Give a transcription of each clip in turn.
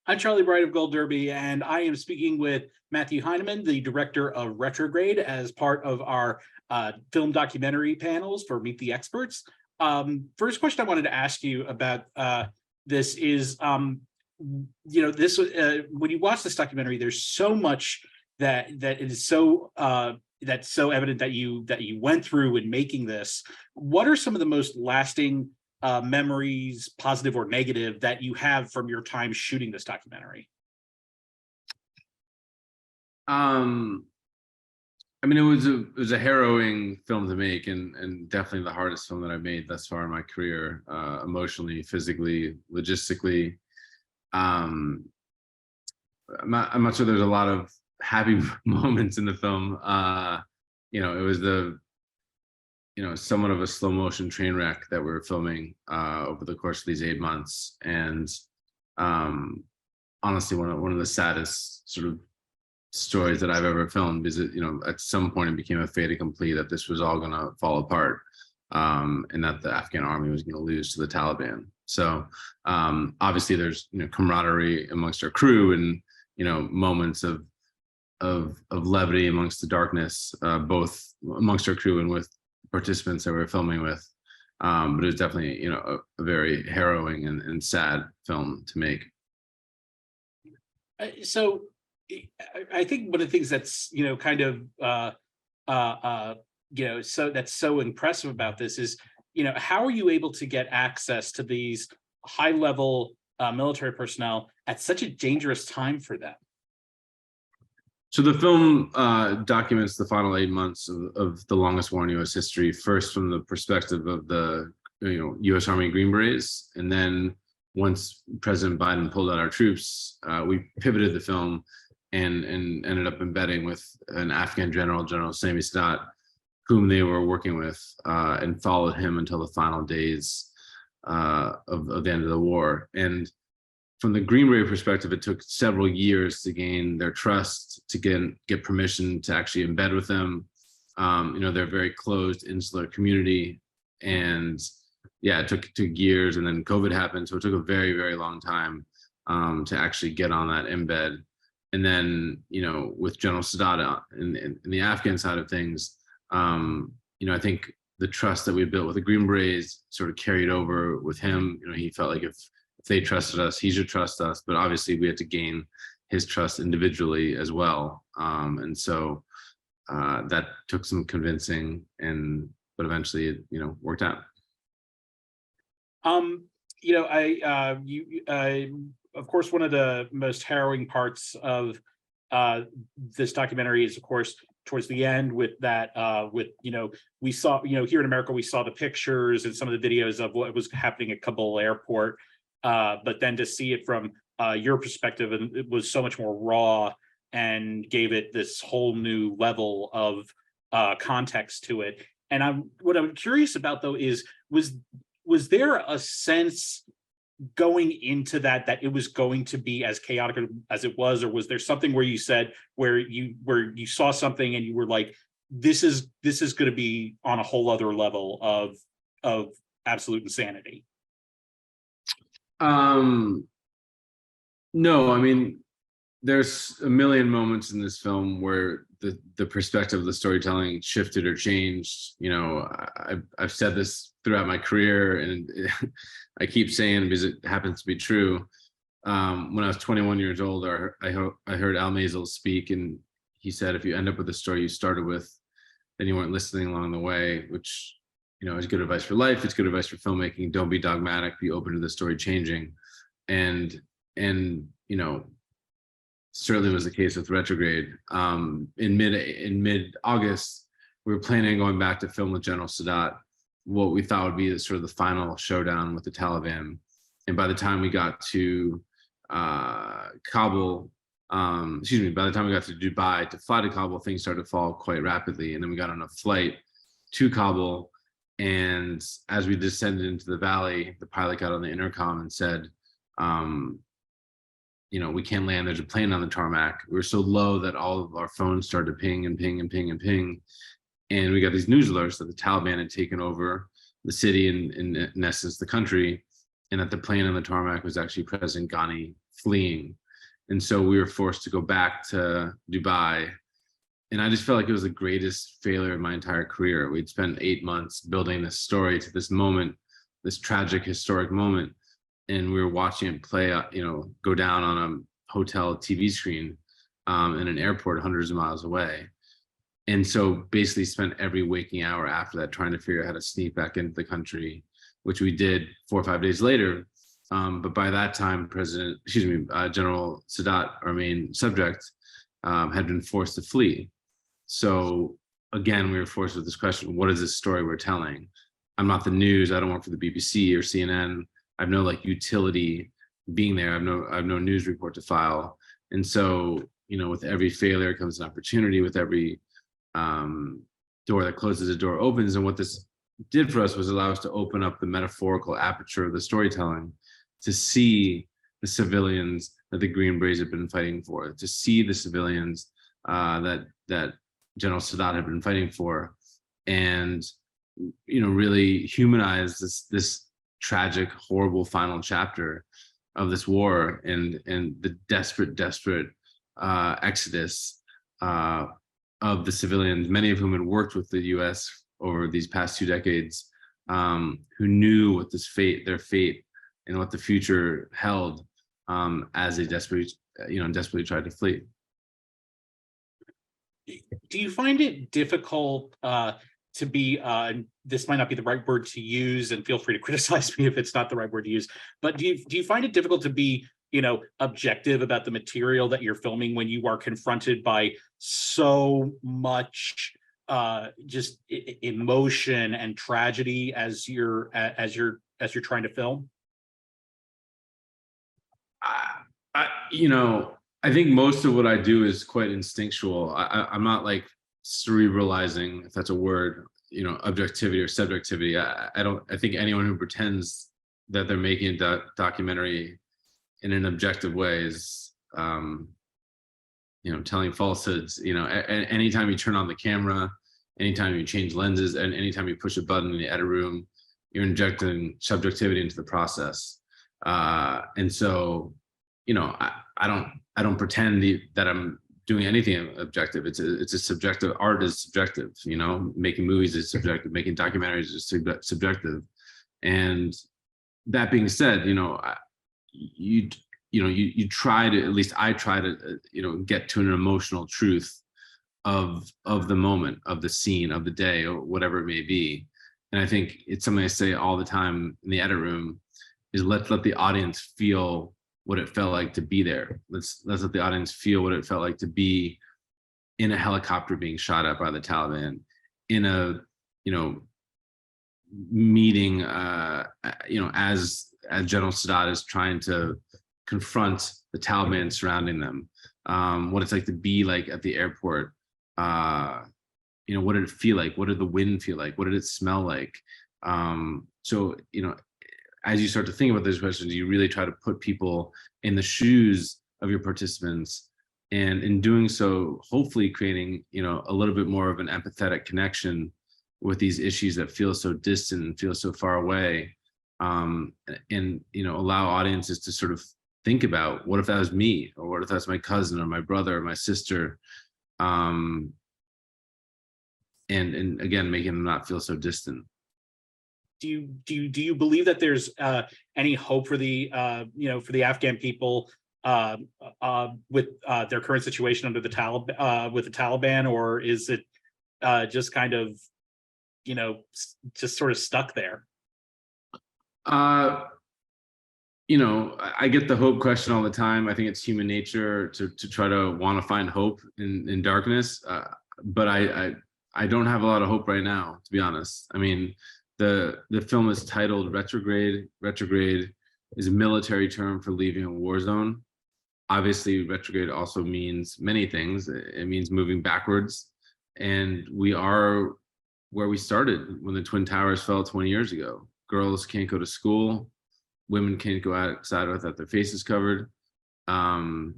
I'm Charlie Bright of Gold Derby, and I am speaking with Matthew Heineman, the director of Retrograde, as part of our film documentary panels for Meet the Experts. First question I wanted to ask you about this is, this when you watch this documentary, there's so much that it is so that's so evident that you went through in making this. What are some of the most lasting memories, positive or negative, that you have from your time shooting this documentary? I mean, it was a harrowing film to make, and definitely the hardest film that I've made thus far in my career, emotionally, physically, logistically. Um, I'm not sure there's a lot of happy moments in the film. It was somewhat of a slow motion train wreck that we were filming over the course of these 8 months, and honestly, one of the saddest sort of stories that I've ever filmed, because at some point it became a fait accompli that this was all going to fall apart, and that the Afghan army was going to lose to the Taliban. So obviously, there's camaraderie amongst our crew, and moments of levity amongst the darkness, both amongst our crew and with participants that we were filming with. But it was definitely a very harrowing and sad film to make. So I think one of the things that's so that's so impressive about this is, how are you able to get access to these high level military personnel at such a dangerous time for them? So the film documents the final 8 months of the longest war in U.S. history, first from the perspective of the U.S. Army Green Berets, and then once President Biden pulled out our troops, we pivoted the film and ended up embedding with an Afghan general, General Sami Sadat, whom they were working with, and followed him until the final days of the end of the war. And from the Green Beret perspective, it took several years to gain their trust, to get permission to actually embed with them. They're a very closed, insular community, and yeah, it took years, and then COVID happened, so it took a very, very long time to actually get on that embed. And then, with General Sadat in the Afghan side of things, I think the trust that we built with the Green Berets sort of carried over with him. He felt like if they trusted us, he should trust us. But obviously, we had to gain his trust individually as well. And so that took some convincing, but eventually it worked out. Of course, one of the most harrowing parts of this documentary is, of course, towards the end with that, we saw, here in America, we saw the pictures and some of the videos of what was happening at Kabul airport. But then to see it from your perspective, and it was so much more raw and gave it this whole new level of context to it. And what I'm curious about, though, is was there a sense going into that it was going to be as chaotic as it was, or was there something where you saw something and you were like, this is going to be on a whole other level of absolute insanity? No, I mean, there's a million moments in this film where the perspective of the storytelling shifted or changed. I've said this throughout my career, and I keep saying, because it happens to be true. When I was 21 years old, I heard Al Maisel speak, and he said, if you end up with the story you started with, then you weren't listening along the way, which is good advice for life. It's good advice for filmmaking. Don't be dogmatic. Be open to the story changing, and certainly was the case with Retrograde. In mid-August, we were planning on going back to film with General Sadat what we thought would be the final showdown with the Taliban. And by the time we got to Kabul, by the time we got to Dubai to fly to Kabul, things started to fall quite rapidly. And then we got on a flight to Kabul, and as we descended into the valley, the pilot got on the intercom and said, we can't land. There's a plane on the tarmac. We were so low that all of our phones started to ping and ping and ping and ping. And we got these news alerts that the Taliban had taken over the city and in essence, the country. and that the plane on the tarmac was actually President Ghani fleeing. And so we were forced to go back to Dubai. And I just felt like it was the greatest failure of my entire career. We'd spent 8 months building this story to this moment, this tragic, historic moment. And we were watching it play, go down on a hotel TV screen in an airport hundreds of miles away. And so basically spent every waking hour after that trying to figure out how to sneak back into the country, which we did 4 or 5 days later. But by that time, General Sadat, our main subject, had been forced to flee. So again, we were forced with this question: what is this story we're telling? I'm not the news. I don't work for the BBC or CNN. I have no utility being there. I have no news report to file. And so, with every failure comes an opportunity. With every door that closes, a door opens. And what this did for us was allow us to open up the metaphorical aperture of the storytelling, to see the civilians that the Green Berets have been fighting for, to see the civilians that General Sadat had been fighting for, and really humanize this tragic, horrible final chapter of this war, and the desperate exodus of the civilians, many of whom had worked with the U.S. over these past 2 decades, who knew what their fate, and what the future held, as they desperately tried to flee. Do you find it difficult to be, this might not be the right word to use, and feel free to criticize me if it's not the right word to use, but do you find it difficult to be, objective about the material that you're filming when you are confronted by so much just emotion and tragedy as you're trying to film? I think most of what I do is quite instinctual. I'm not cerebralizing, if that's a word, objectivity or subjectivity. I think anyone who pretends that they're making a documentary in an objective way is, telling falsehoods. Anytime you turn on the camera, anytime you change lenses, and anytime you push a button in the edit room, you're injecting subjectivity into the process. And so, I don't pretend that I'm doing anything objective. It's a subjective. Art is subjective. Making movies is subjective. Making documentaries is subjective. And that being said, you try to, at least I try to, get to an emotional truth of the moment, of the scene, of the day, or whatever it may be. And I think it's something I say all the time in the edit room, is let the audience feel what it felt like to be there. Let's let the audience feel what it felt like to be in a helicopter being shot at by the Taliban, in a meeting as General Sadat is trying to confront the Taliban surrounding them, what it's like to be at the airport. What did it feel like? What did the wind feel like? What did it smell like? So as you start to think about those questions, you really try to put people in the shoes of your participants, and in doing so, hopefully creating, a little bit more of an empathetic connection with these issues that feel so distant and feel so far away, and allow audiences to sort of think about, what if that was me, or what if that's my cousin or my brother or my sister, and again, making them not feel so distant. Do you believe that there's any hope for the for the Afghan people with their current situation under the Taliban, or is it just kind of just sort of stuck there? I get the hope question all the time. I think it's human nature to try to want to find hope in darkness, but I don't have a lot of hope right now, to be honest. I mean, the film is titled Retrograde. Retrograde is a military term for leaving a war zone. Obviously, retrograde also means many things. It means moving backwards. And we are where we started when the Twin Towers fell 20 years ago. Girls can't go to school. Women can't go outside without their faces covered. All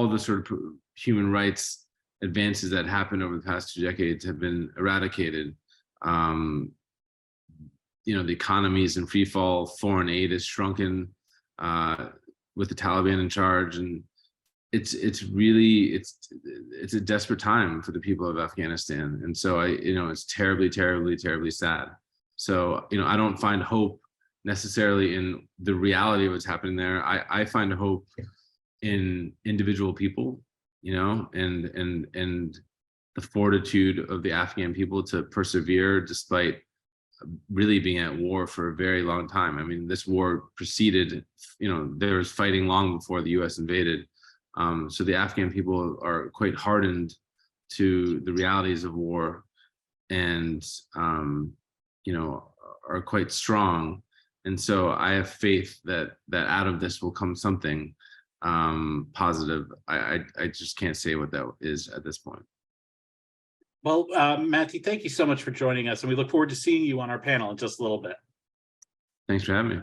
the sort of human rights advances that happened over the past 2 decades have been eradicated. the economy is in free fall, foreign aid is shrunken with the Taliban in charge, and it's a desperate time for the people of Afghanistan. And so it's terribly, terribly, terribly sad. So, I don't find hope necessarily in the reality of what's happening there. I find hope in individual people, and the fortitude of the Afghan people to persevere despite really being at war for a very long time. I mean, this war preceded, there was fighting long before the US invaded. So the Afghan people are quite hardened to the realities of war, and, are quite strong. And so I have faith that out of this will come something positive. I just can't say what that is at this point. Well, Matthew, thank you so much for joining us, and we look forward to seeing you on our panel in just a little bit. Thanks for having me.